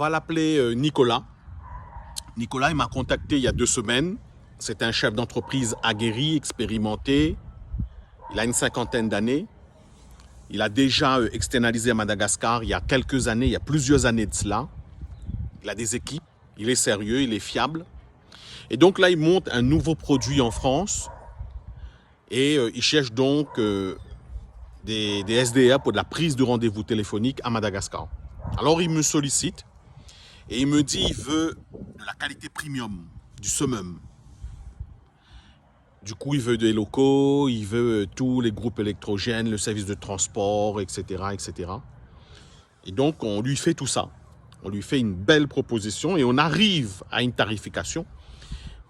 va l'appeler Nicolas. Nicolas, il m'a contacté il y a 2 semaines. C'est un chef d'entreprise aguerri, expérimenté. Il a une 50aine d'années. Il a déjà externalisé à Madagascar il y a quelques années, il y a plusieurs années de cela. Il a des équipes, il est sérieux, il est fiable. Et donc là, il monte un nouveau produit en France. Et il cherche donc des SDR pour de la prise de rendez-vous téléphonique à Madagascar. Alors il me sollicite et il me dit qu'il veut de la qualité premium, du summum. Du coup, il veut des locaux, il veut tous les groupes électrogènes, le service de transport, etc., etc. Et donc, on lui fait tout ça. On lui fait une belle proposition et on arrive à une tarification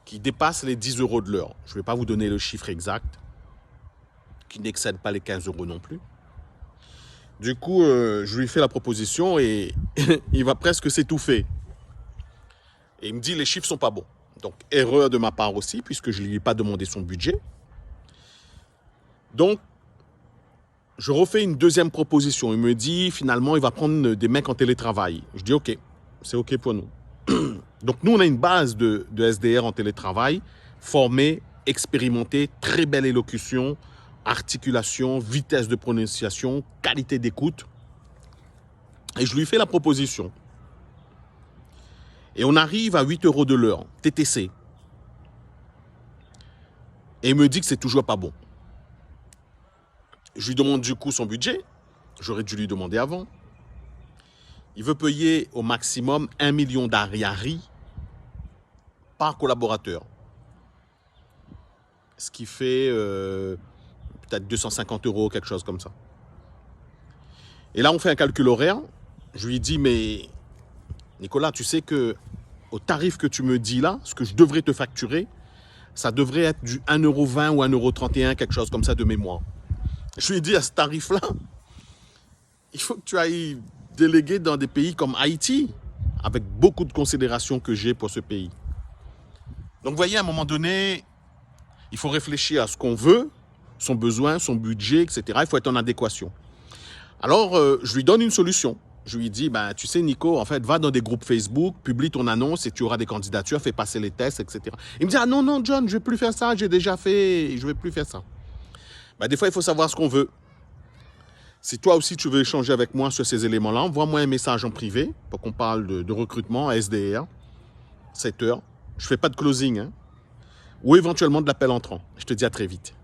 qui dépasse les 10 € de l'heure. Je ne vais pas vous donner le chiffre exact, qui n'excède pas les 15 € non plus. Du coup, je lui fais la proposition et il va presque s'étouffer. Et il me dit, les chiffres ne sont pas bons. Donc, erreur de ma part aussi, puisque je ne lui ai pas demandé son budget. Donc, je refais une deuxième proposition. Il me dit, finalement, il va prendre des mecs en télétravail. Je dis, OK, c'est OK pour nous. Donc, nous, on a une base de SDR en télétravail, formés, expérimentés, très belle élocution, articulation, vitesse de prononciation, qualité d'écoute. Et je lui fais la proposition. Et on arrive à 8 € de l'heure, TTC. Et il me dit que c'est toujours pas bon. Je lui demande du coup son budget. J'aurais dû lui demander avant. Il veut payer au maximum 1 million d'ariari par collaborateur. Ce qui fait peut-être 250 €, quelque chose comme ça. Et là, on fait un calcul horaire. Je lui dis, mais Nicolas, tu sais que au tarif que tu me dis là, ce que je devrais te facturer, ça devrait être du 1,20 € ou 1,31 €, quelque chose comme ça de mémoire. Je lui ai dit, à ce tarif-là, il faut que tu ailles déléguer dans des pays comme Haïti, avec beaucoup de considération que j'ai pour ce pays. Donc, vous voyez, à un moment donné, il faut réfléchir à ce qu'on veut, son besoin, son budget, etc. Il faut être en adéquation. Alors, je lui donne une solution. Je lui dis, ben, tu sais, Nico, en fait, va dans des groupes Facebook, publie ton annonce et tu auras des candidatures, fais passer les tests, etc. Il me dit, ah non, non, John, je ne vais plus faire ça, j'ai déjà fait, je ne vais plus faire ça. Ben, des fois, il faut savoir ce qu'on veut. Si toi aussi, tu veux échanger avec moi sur ces éléments-là, envoie-moi un message en privé pour qu'on parle de recrutement, SDR, 7 heures. Je ne fais pas de closing, hein, ou éventuellement de l'appel entrant. Je te dis à très vite.